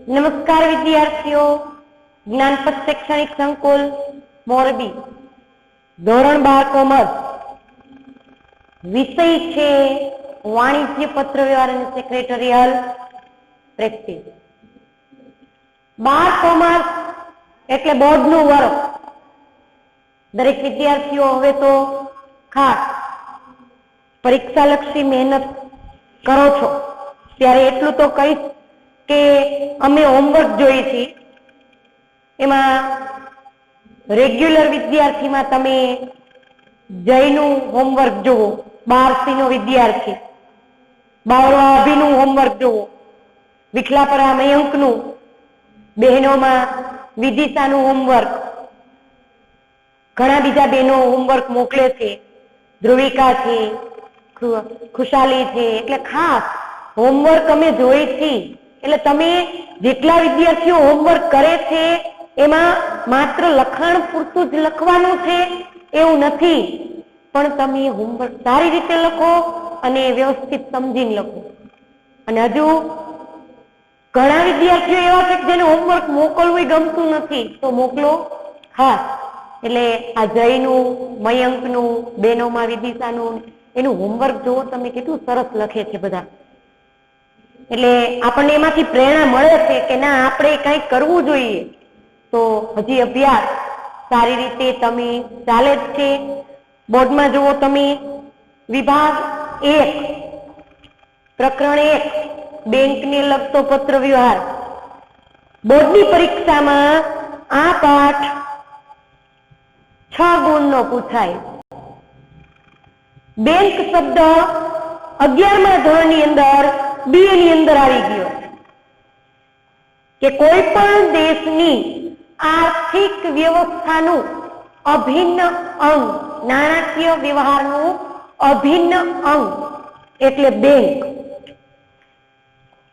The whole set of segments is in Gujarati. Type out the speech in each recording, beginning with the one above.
નમસ્કાર વિદ્યાર્થીઓ, જ્ઞાનપથ શૈક્ષણિક સંકુલ મોરબી, ધોરણ 12 કોમર્સ, વિષય છે વાણિજ્ય પત્ર વ્યવહાર અને સેક્રેટરીયલ પ્રેક્ટિસ. 12 કોમર્સ એટલે બોર્ડનું વર્ષ. દરેક વિદ્યાર્થીઓ હવે તો ખાસ પરીક્ષાલક્ષી મહેનત કરો છો ત્યારે એટલું તો કહીશ કે અમે હોમવર્ક જોઈએ છીએ. એમાં રેગ્યુલર વિદ્યાર્થીમાં તમે જયનું હોમવર્ક જુઓ, 12C નો વિદ્યાર્થી, બાવળવા અભિનું હોમવર્ક જુઓ, વિખલાપરા મયંકનું, બહેનોમાં વિદિશાનું હોમવર્ક, ઘણા બીજા બહેનો હોમવર્ક મોકલે છે, ધ્રુવિકા છે, ખુશાલી છે. એટલે ખાસ હોમવર્ક અમે જોઈએ છીએ. એટલે તમે જેટલા વિદ્યાર્થીઓ હોમવર્ક કરે છે એમાં માત્ર લખાણ પૂરતું જ લખવાનું છે એવું નથી, પણ તમે હોમવર્ક સારી રીતે લખો અને વ્યવસ્થિત સમજીને લખો. અને હજુ ઘણા વિદ્યાર્થીઓ એવા છે જેને હોમવર્ક મોકલવું ગમતું નથી, તો મોકલો ખાસ. એટલે આ જયનું, મયંકનું, બહેનોમાં વિદિશાનું, એનું હોમવર્ક જુઓ તમે કેટલું સરસ લખે છે બધા. એટલે આપણને એમાંથી પ્રેરણા મળે છે કે ના, આપણે કંઈક કરવું જોઈએ. તો હજી અભ્યાસ સારી રીતે તમે ચાલે જ છે. બોર્ડમાં જુઓ તમે, વિભાગ 1 પ્રકરણ 1 બેંકને લગતો પત્ર વ્યવહાર. બોર્ડની પરીક્ષામાં આ પાઠ 6 ગુણનો પૂછાય. બેંક શબ્દ 11મા ધોરણની અંદર B ની અંદર આવી ગયો કે કોઈ પણ દેશની આર્થિક વ્યવસ્થાનું અભિન્ન અંગ, નાણાકીય વ્યવહારનું અભિન્ન અંગ એટલે બેંક.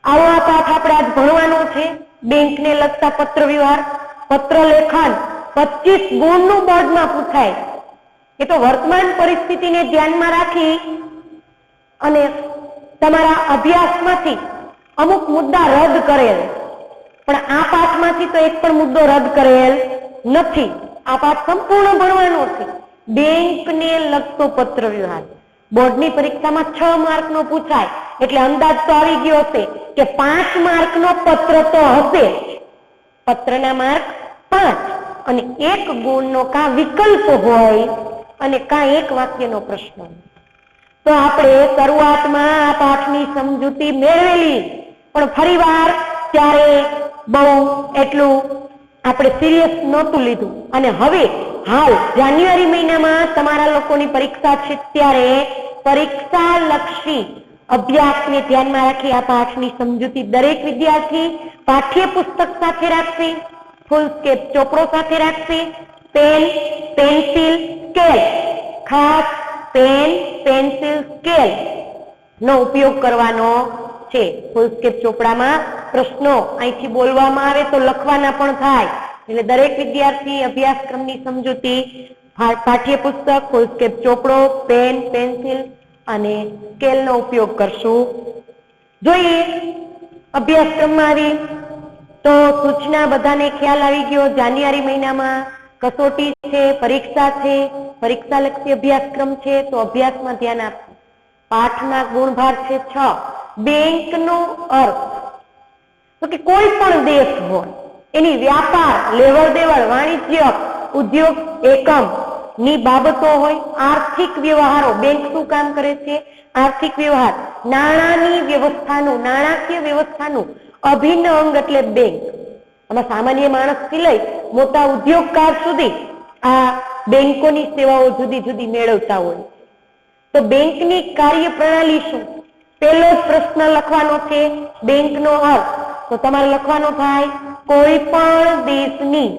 આવો આ પાઠ આપણે આજ ભણવાનો છે. બેંકને લગતા પત્ર વ્યવહાર, પત્ર લેખન 25 ગુણનું બોર્ડમાં પૂછાય. એ તો વર્તમાન પરિસ્થિતિને ધ્યાનમાં રાખી અને તમારા અભ્યાસમાંથી અમુક મુદ્દા રદ કરેલ, પણ આ પાઠમાંથી તો એક પણ મુદ્દો રદ કરેલ નથી. આ પાઠ સંપૂર્ણ ભણવાનો છે. બેંકને લગતો પત્ર વ્યવહાર બોર્ડની પરીક્ષામાં 6 માર્કનો પૂછાય, એટલે અંદાજ તો આવી ગયો હશે કે 5 માર્કનો પત્ર તો હશે. પત્રના માર્ક 5 અને 1 ગુણનો કાં વિકલ્પ હોય અને કાં એક વાક્યનો પ્રશ્ન. તો આપણે શરૂઆતમાં આ પાઠની સમજૂતી મેળવેલી, પણ ફરીવાર ત્યારે બહુ એટલું આપણે સિરિયસ નહોતું લીધું. અને હવે હાલ જાન્યુઆરી મહિનામાં તમારા લોકોની પરીક્ષા છે, ત્યારે પરીક્ષા લક્ષી અભ્યાસને ધ્યાનમાં રાખી આ પાઠની સમજૂતી દરેક વિદ્યાર્થી પાઠ્યપુસ્તક સાથે રાખશે, ફૂલ સ્કેપ ચોપડો સાથે રાખશે, પેન, પેન્સિલ, સ્કેલ, ખાસ પેન, પેન્સિલ, સ્કેલ નો ઉપયોગ કરવાનો છે. ફૂલસ્કેપ ચોપડામાં પ્રશ્નો અહીંથી બોલવામાં આવે તો લખવાના પણ થાય. એટલે દરેક વિદ્યાર્થી અભ્યાસક્રમની સમજૂતી પાઠ્યપુસ્તક, ફૂલસ્કેપ ચોપડો, પેન, પેન્સિલ અને સ્કેલનો ઉપયોગ કરશું. જોઈએ અભ્યાસક્રમમાં આવી તો સૂચના બધાને ખ્યાલ આવી ગયો. જાન્યુઆરી મહિનામાં કસોટી છે, પરીક્ષા છે, પરીક્ષાલક્ષી અભ્યાસક્રમ છે, તો અભ્યાસમાં ધ્યાન આપવું. પાઠના ગુણભાર છે 6. બેંકનો અર્થ તો કે કોઈ પણ દેશ હોય એની વ્યાપાર, લેવડ દેવડ, વાણિજ્ય, ઉદ્યોગ એકમ ની બાબતો હોય, આર્થિક વ્યવહારો. બેંક શું કામ કરે છે? આર્થિક વ્યવહાર. નાણાંની વ્યવસ્થાનું, નાણાકીય વ્યવસ્થાનું અભિન્ન અંગ એટલે બેંક. આમાં સામાન્ય માણસથી લઈ મોટા ઉદ્યોગકાર સુધી આ બેંકોની સેવાઓ જુદી જુદી મેળવતા હોય. તો બેંકની કાર્યપ્રણાલી શું? પહેલો જ પ્રશ્ન લખવાનો છે, બેંકનો અર્થ. તો તમારે લખવાનો થાય કોઈ પણ દેશની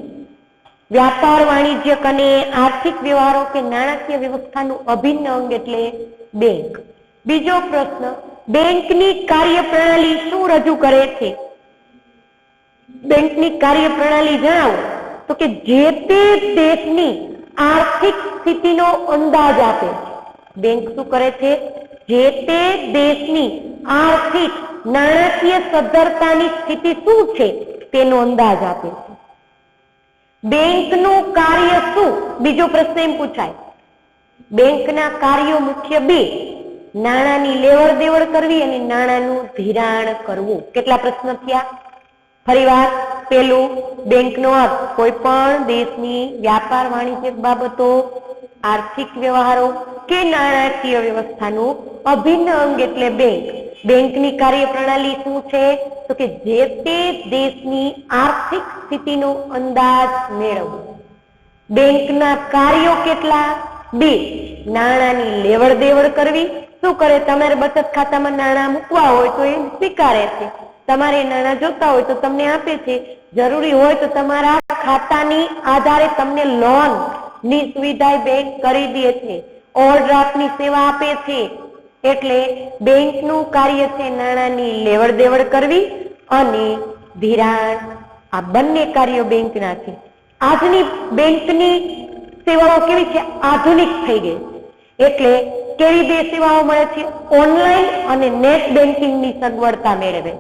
વ્યાપાર, વાણિજ્યક અને આર્થિક વ્યવહારો કે નાણાકીય વ્યવસ્થાનું અભિન્ન અંગ એટલે બેંક. બીજો પ્રશ્ન, બેંકની કાર્યપ્રણાલી શું રજૂ કરે છે? બેંકની કાર્યપ્રણાલી જણાવો. તો કે જે તે દેશની આર્થિક સ્થિતિનો અંદાજ આપે છે. બેંક શું કરે છે? જે તે દેશની આર્થિક નાણાકીય સદ્ધરતાની સ્થિતિ શું છે તેનો અંદાજ આપે છે. બેંકનું કાર્ય શું? બીજો પ્રશ્ન એમ પૂછાય. બેંકના કાર્યો મુખ્ય બે: નાણાંની લેવડ દેવડ કરવી અને નાણાંનું ધિરાણ કરવું. કેટલા પ્રશ્ન થયા? ફરીવાર, પેલું, બેંકનો અર્થ કોઈ પણ દેશની વ્યાપાર વાણિજ્યક બાબતો, આર્થિક વ્યવહારો કે નાણાકીય વ્યવસ્થાનું અભિન્ન અંગ એટલે બેંક. બેંકની કાર્યપ્રણાલી શું છે? તો કે જે તે દેશની આર્થિક સ્થિતિનો અંદાજ મેળવવો. બેંકના કાર્યો કેટલા? બે: નાણાંની લેવડ દેવડ કરવી. શું કરે? તમારે બચત ખાતામાં નાણાં મૂકવા હોય તો એ સ્વીકારે છે. તમારે નાણાં જોતા હોય તો તમને આપે છે. જરૂરી હોય તો તમારા ખાતાની આધારે તમને લોન ની સુવિધા બેંક કરી દે છે. ઓવરડ્રાફ્ટની સેવા આપે છે. એટલે બેંકનું કાર્ય છે નાણાંની લેવડ દેવડ કરવી અને ધિરાણ. આ બંને કાર્યો બેંકના છે. આજની બેંકની સેવાઓ કેવી છે? આધુનિક થઈ ગઈ. એટલે કેવી બે સેવાઓ મળે છે? ઓનલાઈન અને નેટ બેન્કિંગની સગવડતા મેળવે.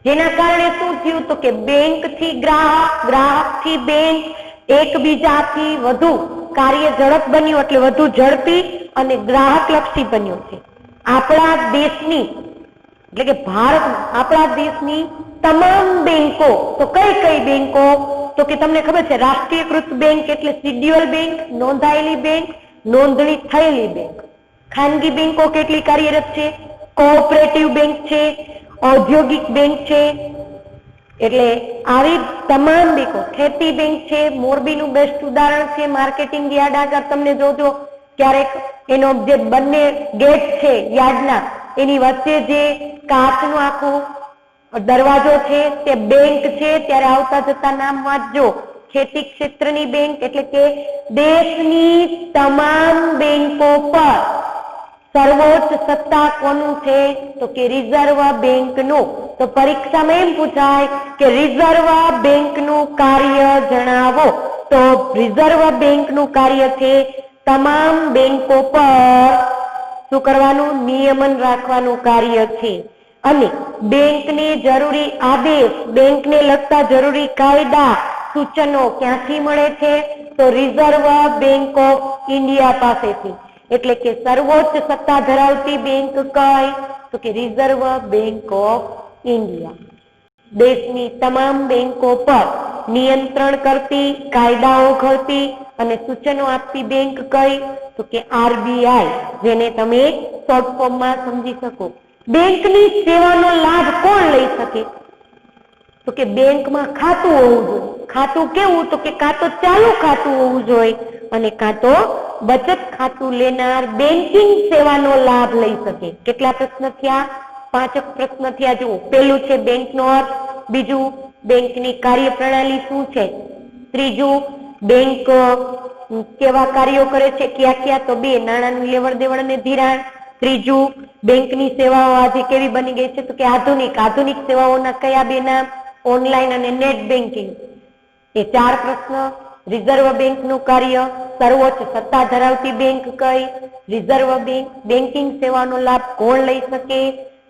જેના કારણે શું થયું? તો કે બેંક થી ગ્રાહક, ગ્રાહક થી બેંક, એકબીજાથી વધુ કાર્ય ઝડપ બન્યું, એટલે વધુ ઝડપી અને ગ્રાહક લક્ષી બન્યું છે. આપણા દેશની એટલે કે ભારત, આપણા દેશની તમામ બેંકો, તો કઈ કઈ બેંકો? તો કે તમને ખબર છે, રાષ્ટ્રીયકૃત બેંક એટલે શિડ્યુઅલ બેંક, નોંધાયેલી બેંક, નોંધણી થયેલી બેંક. ખાનગી બેંકો કેટલી કાર્યરત છે? કોઓપરેટિવ બેંક છે, ઔદ્યોગિક બેંક છે. એટલે આવી તમામ બેંકો, ખેતી બેંક છે, મોરબીનું બેસ્ટ ઉદાહરણ છે. માર્કેટિંગ યાર્ડ આગળ તમને જોજો ક્યારેક એનો જે બંને ગેટ છે યાર્ડના, એની વચ્ચે જે કાચનું આખું દરવાજો છે તે બેંક છે. ત્યારે આવતા જતા નામ વાંચજો. ખેતી ક્ષેત્રની બેંક એટલે કે દેશની તમામ બેંકો પર સર્વોચ્ચ સત્તા કોનું છે? તો કે રિઝર્વ બેંકનું. તો પરીક્ષામાં એમ પૂછાય કે રિઝર્વ બેંકનું કાર્ય જણાવો. તો રિઝર્વ બેંકનું કાર્ય છે તમામ બેંકો પર શું કરવાનું? નિયમન રાખવાનું કાર્ય છે. અને બેંકને જરૂરી આદેશ, બેંકને લગતા જરૂરી કાયદા, સૂચનો ક્યાંથી મળે છે? તો રિઝર્વ બેંક ઓફ ઇન્ડિયા પાસેથી. એટલે કે સર્વોચ્ચ સત્તા ધરાવતી બેંક કઈ? તો કે રિઝર્વ બેંક ઓફ ઇન્ડિયા. દેશની તમામ બેંકો પર નિયંત્રણ કરતી, કાયદાઓ ઘડતી અને સૂચનો આપતી બેંક કઈ? તો કે આરબીઆઈ, જેને તમે શોર્ટ ફોર્મમાં સમજી શકો. બેંકની સેવાનો લાભ કોણ લઈ શકે? તો કે બેંકમાં ખાતું હોવું જોઈએ. ખાતું કેવું? તો કે કાં તો ચાલુ ખાતું હોવું જોઈએ અને કાં તો બચત ખાતું લેનાર બેન્કિંગ સેવાનો લાભ લઈ શકે. કેટલા પ્રશ્ન થયા? 5 પ્રશ્ન થયા. જુઓ, પહેલું છે બેંકનો અર્થ, બીજું બેંકની કાર્યપ્રણાલી શું છે, ત્રીજું બેંક કેવા કાર્યો કરે છે, ક્યાં ક્યાં? તો 2, નાણાંની લેવડ દેવડ અને ધિરાણ. ત્રીજું, બેંકની સેવાઓ આજે કેવી બની ગઈ છે? તો કે આધુનિક. આધુનિક સેવાઓના કયા 2 નામ? ઓનલાઈન અને નેટ બેન્કિંગ. એ 4 પ્રશ્ન. રિઝર્વ બેંકનું કાર્ય, સર્વોચ્ચ સત્તા ધરાવતી બેંક કઈ? Reserve bank. બેન્કિંગ સેવાનો લાભ કોણ લઈ શકે?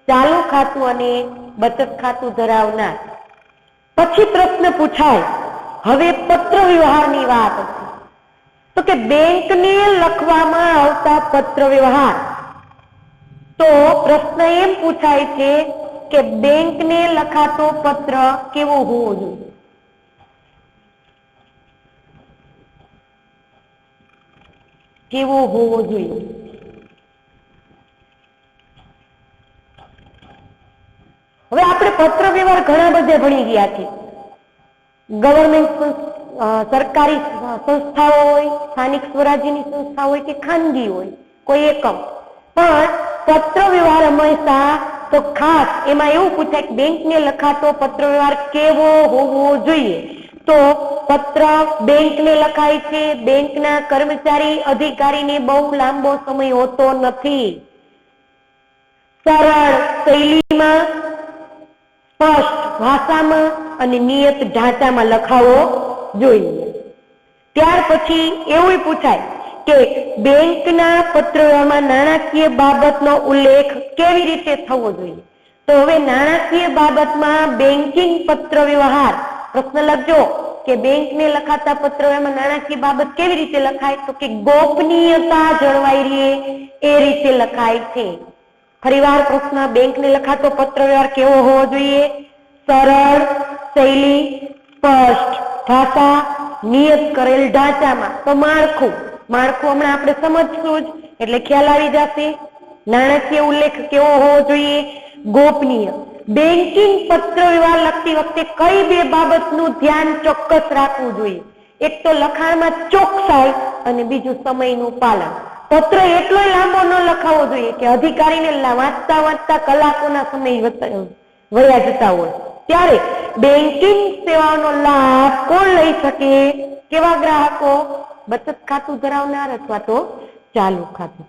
ચાલુ ખાતું અને બચત ખાતું ધરાવનાર. પછી પ્રશ્ન પૂછાય, હવે પત્ર વ્યવહારની વાત છે. તો કે બેંકને લખવામાં આવતા પત્ર વ્યવહાર. તો પ્રશ્ન એમ પૂછાય છે કે બેંકને લખાતો પત્ર કેવો હોવો જોઈએ? કેવો હોવો જોઈએ? હવે આપણે પત્ર વ્યવહાર ઘણા બધે ભણી ગયા છે. ગવર્મેન્ટ સરકારી સંસ્થાઓ હોય, સ્થાનિક સ્વરાજ્યની સંસ્થા હોય કે ખાનગી હોય, કોઈ એકમ. પણ પત્ર વ્યવહાર હંમેશા તો ખાસ એમાં એવું પૂછાય કે બેંકને લખાતો પત્ર વ્યવહાર કેવો હોવો જોઈએ? તો પત્ર બેંકને લખાય છે, બેંકના કર્મચારી અધિકારીને બહુ લાંબો સમય હોતો નથી. સરળ શૈલીમાં, સ્પષ્ટ ભાષામાં અને નિયત ઢાંચામાં લખાવો જોઈએ. ત્યાર પછી એવું પૂછાય કે બેંકના પત્રવ્યવહારમાં નાણાકીય બાબતનો ઉલ્લેખ કેવી રીતે થવો જોઈએ. તો હવે નાણાકીય બાબતમાં બેંકિંગ પત્ર વ્યવહાર પ્રશ્ન લખજો કે બેંકને લખાતા પત્રવ્યવહારમાં નાણાકીય બાબત કેવી રીતે લખાય. તો કે ગોપનીયતા જળવાઈ રહે એ રીતે લખાય છે. ફરીવાર પ્રશ્ન, બેંકને લખાતો પત્રવ્યવહાર કેવો હોવો જોઈએ? સરળ, શૈલી, સ્પષ્ટ ભાષા, નિયત કરેલ ઢાંચામાં. તો માળખું હમણાં આપણે સમજશું જ એટલે ખ્યાલ આવી જશે. નાણાકીય ઉલ્લેખ કેવો હોવો જોઈએ? ગોપનીય. બેંકિંગ પત્ર વ્યવહાર લખતી વખતે કઈ બે બાબતનું ધ્યાન ચોક્કસ રાખવું જોઈએ? એક તો લખાણમાં ચોકસાઈ અને બીજું સમયનું પાલન. પત્ર એટલો લાંબો ન લખાવો જોઈએ કે અધિકારીને વાંચતા વાંચતા કલાકોના સમય વયા જતા હોય. ત્યારે બેંકિંગ સેવાઓનો લાભ કોણ લઈ શકે? કેવા ગ્રાહકો? બચત ખાતું ધરાવનાર અથવા તો ચાલુ ખાતું.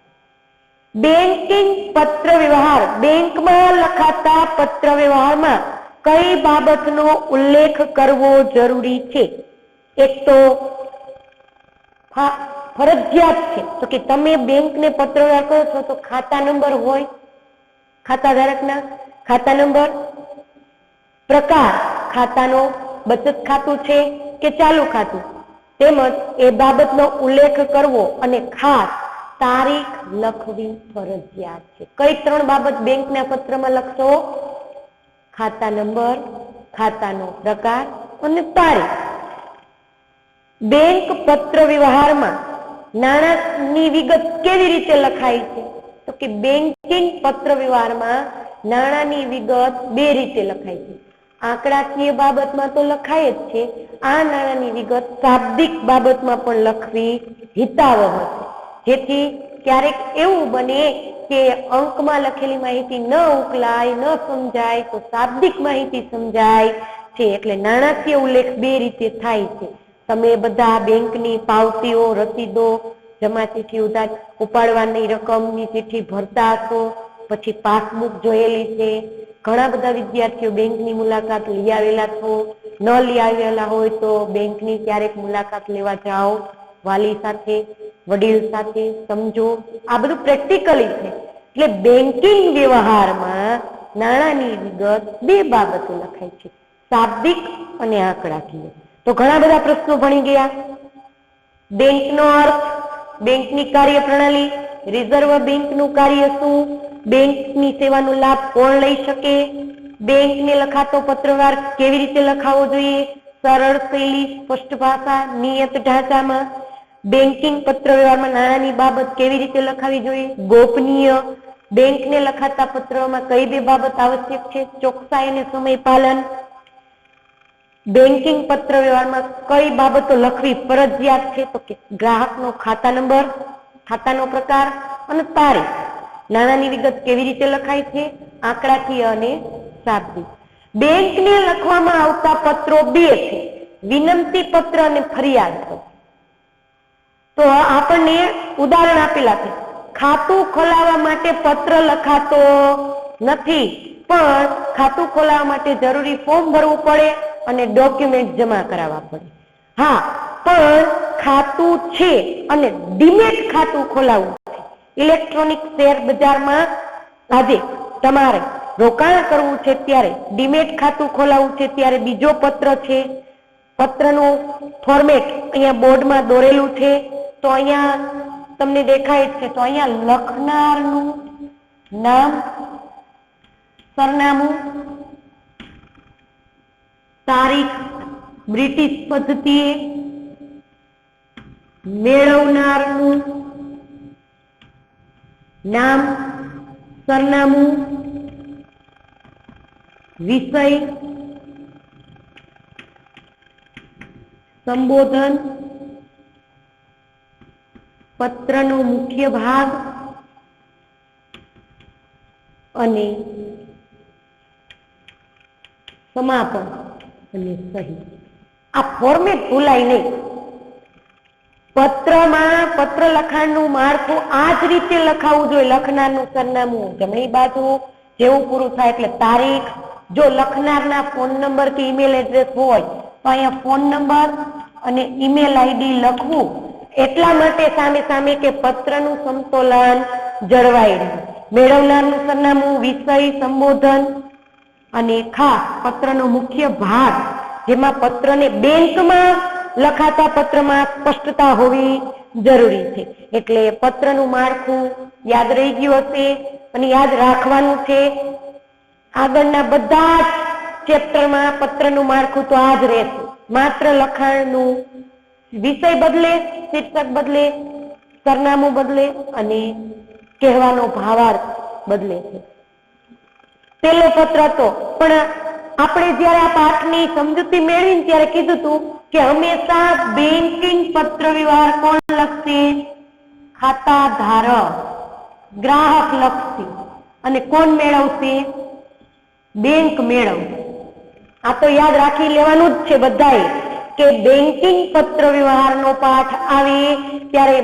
બેંકિંગ પત્ર વ્યવહાર, બેંકમાં લખાતા પત્ર વ્યવહારમાં કઈ બાબતનો ઉલ્લેખ કરવો જરૂરી છે? એક તો ફરજિયાત છે તો કે તમે બેંકને પત્ર વ્યવહાર કરો છો તો ખાતા નંબર હોય, ખાતા ધારકના ખાતા નંબર, પ્રકાર ખાતાનો બચત ખાતું છે કે ચાલુ ખાતું, તેમજ એ બાબતનો ઉલ્લેખ કરવો અને ખાસ તારીખ લખવી ફરજિયાત છે. કઈ ત્રણ બાબત બેંકના પત્રમાં લખશો? ખાતા નંબર, ખાતાનો પ્રકાર અને તારીખ. બેંક પત્ર વ્યવહારમાં નાણાંની વિગત કેવી રીતે લખાય છે? તો કે બેંકિંગ પત્ર વ્યવહારમાં નાણાંની વિગત બે રીતે લખાય છે. આંકડાકીય બાબતમાં તો લખાય જ છે. આ નાણાંની વિગત શાબ્દિક બાબતમાં પણ લખવી હિતાવહ છે. જેથી ક્યારેક એવું બને કે અંકમાં લખેલી માહિતી ન ઉકલાય, ન સમજાય તો શાબ્દિક માહિતી સમજાય છે. એટલે નાણાકીય ઉલ્લેખ બે રીતે થાય છે. તમે બધા બેંકની પાવતીઓ, રસીદો, જમા ચીઠી, ઉધાર ઉપાડવાની રકમની ચીઠી ભરતા હશો, પછી પાસબુક જોયેલી છે. ઘણા બધા વિદ્યાર્થીઓ બેંકની મુલાકાત લઈ આવેલા છો. ન લઈ આવેલા હોય તો બેંકની ક્યારેક મુલાકાત લેવા જાઓ, વાલી સાથે, વડીલ સાથે, સમજો. આ બધું પ્રેક્ટિકલી છે. એટલે બેંકિંગ વ્યવહારમાં નાણાંની વિગત બે બાબતો લખાય છે, શાબ્દિક અને આંકડાકીય. તો ઘણા બધા પ્રશ્નો ભણી ગયા. બેંકનો અર્થ, બેંકની કાર્યપ્રણાલી, રિઝર્વ બેંકનું કાર્ય શું, બેંકની સેવાનો લાભ કોણ લઈ શકે, બેંકને લખાતો પત્રવ્યવહાર કેવી રીતે લખાવો જોઈએ, સરળ શૈલી, સ્પષ્ટ ભાષા, નિયત ઢાંચામાં. બેંકિંગ પત્ર વ્યવહારમાં નાણાંની બાબત કેવી રીતે લખાવી જોઈએ, ગોપનીય. બેંકને લખાતા પત્રમાં કઈ બે બાબત આવશ્યક છે, ચોકસાઈ અને સમય પાલન. બેંકિંગ પત્ર વ્યવહારમાં કઈ બાબતો લખવી ફરજિયાત છે? તો કે ગ્રાહકનો ખાતા નંબર, ખાતાનો પ્રકાર અને તારીખ. નાણાંની વિગત કેવી રીતે લખાય છે, આંકડાકીય અને શાબ્દિક. બેંકને લખવામાં આવતા પત્રો બે છે, વિનંતી પત્ર અને ફરિયાદ પત્ર. તો આપણને ઉદાહરણ આપેલા છે. ખાતું ખોલાવવા માટે પત્ર લખાતો નથી, પણ ખાતું ખોલાવવા માટે જરૂરી ફોર્મ ભરવું પડે અને ડોક્યુમેન્ટ જમા કરાવવા પડે. હા, પણ ખાતું છે અને ડીમેટ ખાતું ખોલાવવું છે. ઇલેક્ટ્રોનિક શેર બજારમાં આજે તમારે રોકાણ કરવું છે ત્યારે ડીમેટ ખાતું ખોલાવવું છે ત્યારે બીજો પત્ર છે. પત્રનું ફોર્મેટ અહીંયા બોર્ડમાં દોરેલું છે. તો અહીંયા તમને દેખાય છે. તો અહીંયા લખનારનું નામ, સરનામું, તારીખ બ્રિટિશ પદ્ધતિએ, મેળવનારનું નામ, સરનામું, વિષય, સંબોધન, પત્રનો મુખ્ય ભાગ અને સમાપન અને સહી. આ ફોર્મેટ ભૂલાય નહીં. પત્રમાં પત્ર લખાણનું માળખું આ જ રીતે લખાવવું જોઈએ. લખનારનું સરનામું જમણી બાજુ, જેવું પૂરું થાય એટલે તારીખ. જો લખનારના ફોન નંબર કે ઈમેલ એડ્રેસ હોય તો અહીંયા ફોન નંબર અને ઈમેલ આઈડી લખવું. એટલા માટે સામે સામે કે પત્રનું સમતોલન જળવાઈ રહે. મેળવનારનું સરનામું, વિષય, સંબોધન અને ખાસ પત્રનો મુખ્ય ભાગ, જેમાં પત્રને બેંકમાં લખાતા પત્રમાં સ્પષ્ટતા હોવી જરૂરી છે. એટલે પત્રનું માળખું યાદ રહી ગયું હશે અને યાદ રાખવાનું છે. આગળના બધા જ ચેપ્ટરમાં પત્રનું માળખું તો આ જ રહેશે. માત્ર લખાણનું વિષય બદલે, શીર્ષક બદલે, સરનામું બદલે અને કહેવાનો ભાવાર્થ બદલે છે. પેલો પત્ર તો પણ આપણે જયારે આ પાઠની સમજૂતી મેળવીને ત્યારે કીધું હતું કે હંમેશા બેન્કિંગ પત્ર વ્યવહાર કોણ લખશે? ખાતા ધારક, ગ્રાહક લખશે. અને કોણ મેળવશે? બેંક મેળવશે. આ તો યાદ રાખી લેવાનું જ છે બધાએ કે બેન્કિંગ પત્ર વ્યવહારનો પાઠ આવે ત્યારે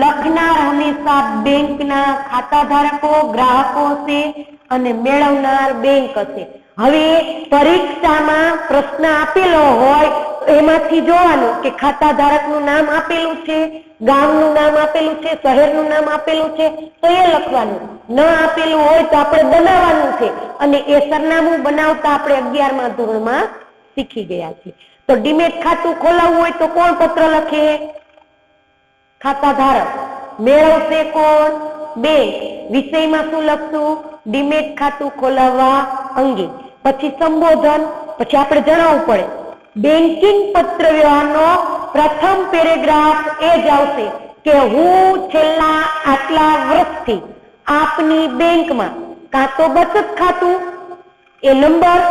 લખનાર હંમેશા બેંકના ખાતા ધારકો, ગ્રાહકો હશે અને મેળવનાર બેંક હશે. હવે પરીક્ષામાં પ્રશ્ન આપેલો હોય એમાંથી જોવાનું કે ખાતા ધારકનું નામ આપેલું છે, ગામનું નામ આપેલું છે, શહેરનું નામ આપેલું છે તો એ લખવાનું. ન આપેલું હોય તો આપણે બનાવવાનું છે અને એ સરનામું બનાવતા આપણે 11મા ધોરણમાં શીખી ગયા છીએ. તો ડીમેટ ખાતું ખોલાવવું હોય તો કોણ પત્ર લખે? ખાતા ધારક. મેળવશે કોણ? બેંક. વિષયમાં શું લખશું? ડીમેટ ખાતું ખોલાવવા અંગે. પછી સંબોધન. પછી આપણે જણાવવું પડે બેન્કિંગ પત્ર વ્યવહારનો પ્રથમ પેરેગ્રાફ એ જ આવશે કે હું છેલ્લા આટલા વર્ષથી આપની બેંકમાં કાં તો બચત ખાતું એ નંબર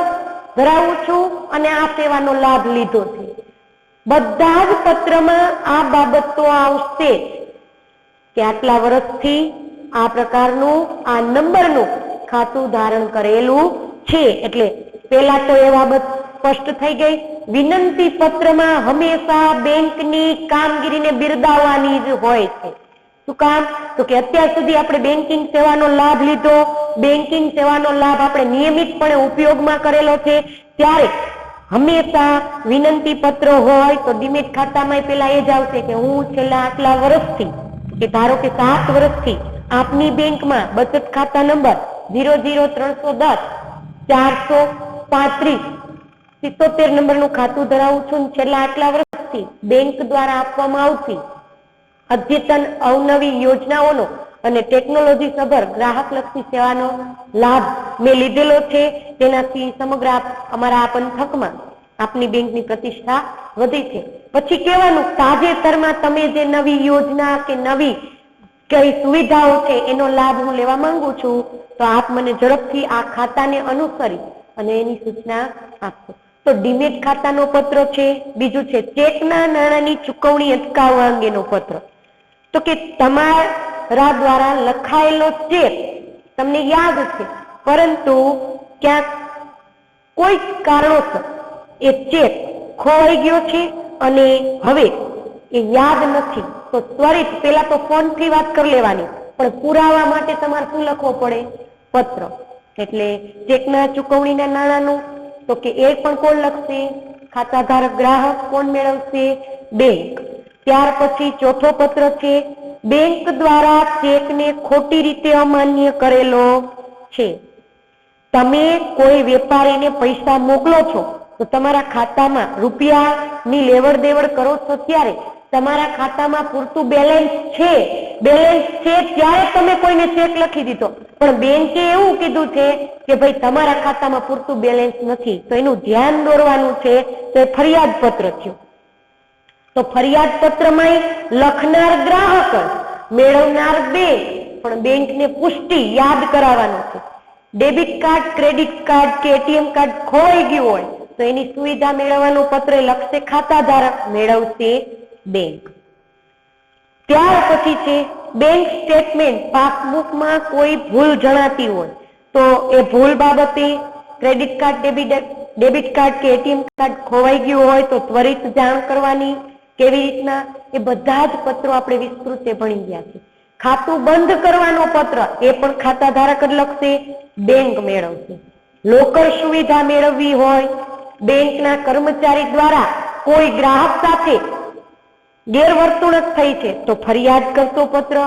ધરાવું છું અને આ સેવાનો લાભ લીધો છે. બધા જ પત્રમાં આ બાબત તો આવશે કે આટલા વર્ષથી આ પ્રકારનું આ નંબરનું ખાતું ધારણ કરેલું છે. એટલે પેલા તો એ બાબત સ્પષ્ટ થઈ ગઈ. વિનંતી પત્રમાં હંમેશા બેંકની કામગીરીને બિરદાવવાની જ હોય છે. શું કામ? તો કે અત્યાર સુધી આપણે બેન્કિંગ સેવાનો લાભ લીધો, બેન્કિંગ સેવાનો લાભ આપણે નિયમિતપણે ઉપયોગમાં કરેલો છે, ત્યારે હંમેશા વિનંતી પત્ર હોય તો ડીમેટ ખાતામાં પેલા એ જ આવશે કે હું છેલ્લા આટલા વર્ષથી કે ધારો કે 7 વર્ષથી આપની બેંકમાં બચત ખાતા નંબર 00310 435 નંબરનું ખાતું ધરાવું છું. છેલ્લા આટલા વર્ષથી બેંક દ્વારા આપવામાં આવતી અદ્યતન અવનવી યોજનાઓનો અને ટેકનોલોજી સભર ગ્રાહક લક્ષી સેવાનો લાભ મેં લીધેલો છે. તેનાથી સમગ્ર અમારા આ પંથકમાં આપની બેંકની પ્રતિષ્ઠા વધી છે. પછી કહેવાનું તાજેતરમાં તમે જે નવી યોજના કે નવી કઈ સુવિધાઓ છે એનો લાભ હું લેવા માંગુ છું તો આપ મને ઝડપથી આ ખાતાને અનુસરી અને એની સૂચના આપશો. તો ડીમેટ ખાતાનો પત્ર છે. બીજું છે ચેકના નાણાંની ચૂકવણી અટકાવવા અંગેનો પત્ર. તો કે તમારા દ્વારા લખાયેલો ચેક તમને યાદ છે, પરંતુ ક્યાંક કોઈ કારણોસર એ ચેક ખોવાઈ ગયો છે અને હવે એ યાદ નથી તો ત્વરિત પેલા તો ફોનથી વાત કરી લેવાની, પણ પુરાવા માટે તમારે શું લખવો પડે? પત્ર. એટલે ચેકના ચૂકવણીના નાણાંનું તો કે એ પણ કોણ લખશે? ખાતા ધારક ગ્રાહક. કોણ મેળવશે? બેંક. ત્યાર પછી ચોથો પત્ર છે બેંક દ્વારા ચેકને ખોટી રીતે અમાન્ય કરેલો છે. તમે કોઈ વેપારીને પૈસા મોકલો છો તો તમારા ખાતામાં રૂપિયાની લેવડ દેવડ કરો છો ત્યારે તમારા ખાતામાં પૂરતું બેલેન્સ છે ત્યારે તમે કોઈને ચેક લખી દીધો, પણ બેંકે એવું કીધું છે કે ભાઈ તમારા ખાતામાં પૂરતું બેલેન્સ નથી, તો એનું ધ્યાન દોરવાનું છે. તો એ ફરિયાદ પત્ર થયું. તો ફરિયાદ પત્રમાં લખનાર ગ્રાહક, મેળવનાર બેંક, પણ બેંકને પુષ્ટિ યાદ કરાવવાનું છે. ડેબિટ કાર્ડ, ક્રેડિટ કાર્ડ કે એટીએમ કાર્ડ ખોવાઈ ગયું હોય તો એની સુવિધા મેળવવાનું પત્ર લખશે ખાતા ધારક, મેળવશે બેંક. ત્યાર પછી છે બેંક સ્ટેટમેન્ટ. પાસબુકમાં કોઈ ભૂલ જણાતી હોય તો એ ભૂલ બાબતે ક્રેડિટ કાર્ડ, ડેબિટ કાર્ડ કે એટીએમ કાર્ડ ખોવાઈ ગયું હોય તો ત્વરિત જાણ કરવાની. કેવી રીતના? એ બધા જ પત્રો આપણે વિસ્તૃત ભણી ગયા છે. ખાતું બંધ કરવાનો પત્ર એ પણ ખાતા ધારક જ લખશે, બેંક મેળવશે. લોકર સુવિધા મેળવવી હોય, બેંકના કર્મચારી દ્વારા કોઈ ગ્રાહક સાથે ગેરવર્તણૂક થઈ છે તો ફરિયાદ કરતો પત્ર.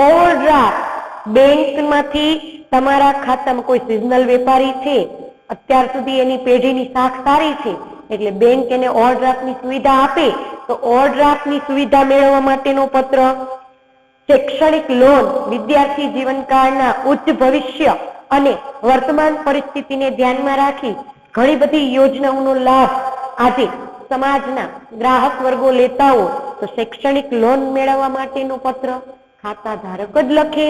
ઓવરડ્રાફ્ટ, બેંકમાંથી તમારા ખાતામાં કોઈ સિઝનલ વેપારી છે, અત્યાર સુધી એની પેઢીની શાખ સારી છે એટલે બેંક એને ઓવરડ્રાફ્ટની સુવિધા આપે તો ઓવરડ્રાફ્ટની સુવિધા મેળવવા માટેનો પત્ર. શૈક્ષણિક લોન, વિદ્યાર્થી જીવનકાળના ઉચ્ચ ભવિષ્ય અને વર્તમાન પરિસ્થિતિને ધ્યાનમાં રાખી ઘણી બધી યોજનાઓનો લાભ આજે સમાજના ગ્રાહક વર્ગો લેતા હોય તો શૈક્ષણિક લોન મેળવવા માટેનો પત્ર ખાતા ધારક જ લખે,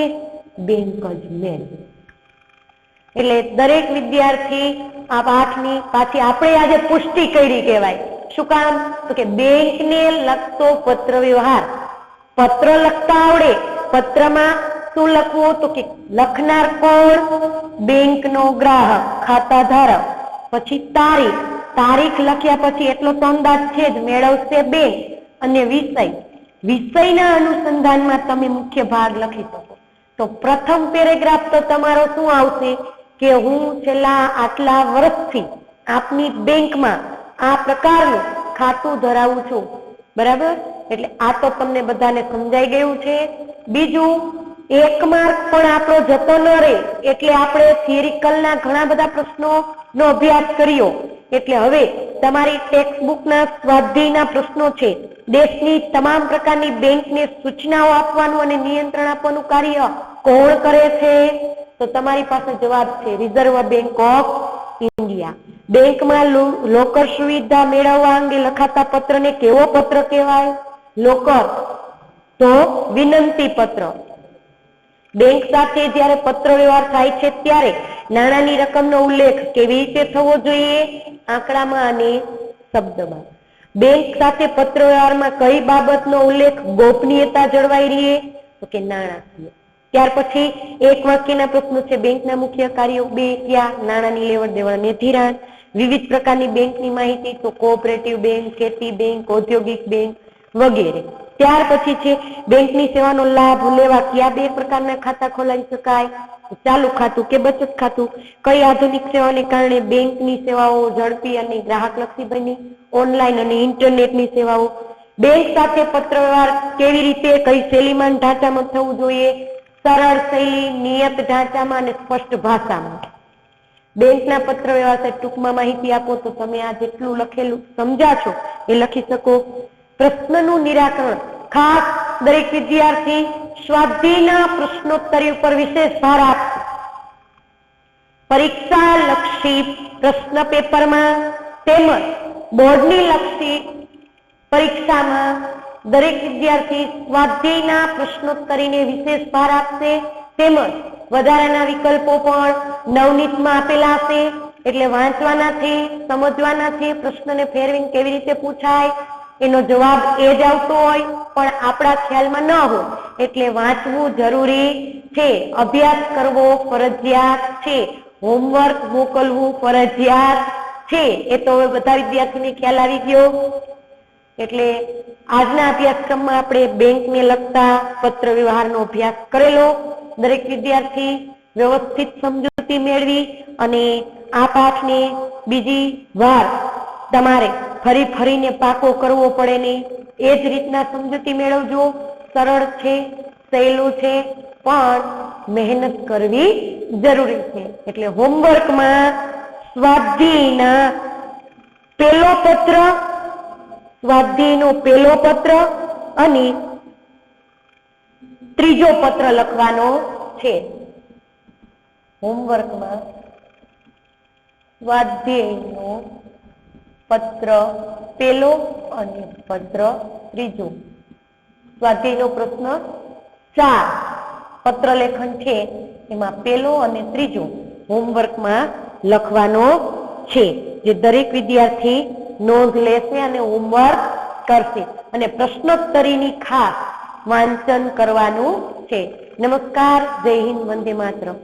બેંક જ લે. એટલે દરેક વિદ્યાર્થી આ પાઠની પાછી આપણે આજે પુષ્ટિ કરી કહેવાય. શું કામ? તો કે બેંકને લગતો પત્ર વ્યવહાર, પત્ર લખતા આવડે. પત્રમાં શું લખવું? તો કે લખનાર કોણ? બેંકનો ગ્રાહક, ખાતા ધારક. પછી તારીખ લખ્યા પછી એટલો તો અંદાજ છે જ, મેળવશે બેંક. અને વિષયના અનુસંધાનમાં તમે મુખ્ય ભાગ લખી શકો. તો પ્રથમ પેરેગ્રાફ તો તમારો શું આવશે કે હું છેલ્લા આટલા વર્ષથી આપની બેંકમાં આ પ્રકારનું ખાતું ધરાવું છું. બરાબર? એટલે આ તો તમને બધાને સમજાઈ ગયું છે. બીજું, એક માર્ક પણ આપણો જતો ન રહે એટલે આપણે થિયરિકલના ઘણા બધા પ્રશ્નોનો અભ્યાસ કર્યો. એટલે હવે તમારી ટેક્સ્ટબુકના સ્વાધ્યાયના પ્રશ્નો છે. દેશની તમામ પ્રકારની બેંકને સૂચનાઓ આપવાનું અને નિયંત્રણ આપવાનું કાર્ય કોણ કરે છે? તો તમારી પાસે જવાબ છે, રિઝર્વ બેંક ઓફ ઇન્ડિયા. બેંકમાં લોકર સુવિધા મેળવવા અંગે લખાતા પત્રને કેવો પત્ર કહેવાય? લોકર. તો વિનંતી પત્ર. બેંક સાથે જ્યારે પત્ર વ્યવહાર થાય છે ત્યારે નાણાંની રકમનો ઉલ્લેખ કેવી રીતે થવો જોઈએ? આંકડામાં અને શબ્દમાં. બેંક સાથે પત્ર વ્યવહારમાં કઈ બાબતનો ઉલ્લેખ ગોપનીયતા જળવાઈ રહે? તો કે નાણાકીય. ત્યાર પછી એક વાક્યના પ્રશ્નો છે, બેંકના મુખ્ય કાર્યો બે કયા? નાણાંની લેવડ દેવડ અને ધિરાણ. વિવિધ પ્રકારની બેંકની માહિતી તો કોઓપરેટિવ બેંક, ખેતી બેંક, ઔદ્યોગિક બેંક વગેરે. ત્યાર પછી છે બેંકની સેવાનો લાભ લેવા કયા બે પ્રકારના ખાતા ખોલાવી શકાય? ચાલુ ખાતું કે બચત ખાતું. કઈ આધુનિક સેવાને કારણે બેંકની સેવાઓ ઝડપી અને ગ્રાહકલક્ષી બની? ઓનલાઈન અને ઇન્ટરનેટની સેવાઓ. બેંક સાથે પત્ર વ્યવહાર કેવી રીતે, કઈ શૈલીમાં ઢાંચામાં થવું જોઈએ? સરળ શૈલી, નિયત ઢાંચામાં અને સ્પષ્ટ ભાષામાં. બેંકના પત્ર વ્યવહાર સાથે ટૂંકમાં માહિતી આપો તો તમે આ જેટલું લખેલું સમજા છો એ લખી શકો. પ્રશ્નનું નિરાકરણ, ખાસ દરેક વિદ્યાર્થી સ્વાધ્યાયના પ્રશ્નોત્તરી ઉપર વિશેષ ભાર આપશે. પરીક્ષા લક્ષી પ્રશ્ન પેપરમાં તેમજ બોર્ડની લક્ષી પરીક્ષામાં દરેક વિદ્યાર્થી સ્વાધ્યાયના પ્રશ્નોત્તરીને વિશેષ ભાર આપશે. તેમજ વધારાના વિકલ્પો પણ નવનીતમાં આપેલા હશે એટલે વાંચવાના છે, સમજવાના છે. પ્રશ્નને ફેરવીને કેવી રીતે પૂછાય એનો જવાબ એ જ આવતો હોય પણ આપણા ખ્યાલમાં ન હોય એટલે વાંચવું જરૂરી છે. અભ્યાસ કરવો ફરજિયાત છે. હોમવર્ક મોકલવું ફરજિયાત છે. એ તો હવે બધા વિદ્યાર્થીને ખ્યાલ આવી ગયો. એટલે આજના અભ્યાસક્રમમાં આપણે બેંકને લગતા પત્ર વ્યવહારનો અભ્યાસ કરેલો. દરેક વિદ્યાર્થી વ્યવસ્થિત સમજૂતી મેળવી અને આ પાઠને બીજી વાર તમારે ફરીને પાકો કરવો પડે નહીં. એ જ રીતના સમજૂતી મેળવજો. સરળ છે, સહેલું છે, પણ મહેનત કરવી જરૂરી છે. એટલે હોમવર્કમાં સ્વાધ્યાયના સ્વાધ્યાયનો પહેલો પત્ર અને ત્રીજો પત્ર લખવાનો છે. હોમવર્કમાં સ્વાધ્યાયનો પત્ર પહેલો અને પત્ર ત્રીજો. સ્વાધ્યાયનો પ્રશ્ન 4 પત્ર લેખન છે એમાં પહેલો અને ત્રીજો હોમવર્કમાં લખવાનો છે. જે દરેક વિદ્યાર્થી નોંધ લેશે અને હોમવર્ક કરશે અને પ્રશ્નોત્તરીની ખાસ વાંચન કરવાનું છે. નમસ્કાર, જય હિન્દ, વંદે માતરમ.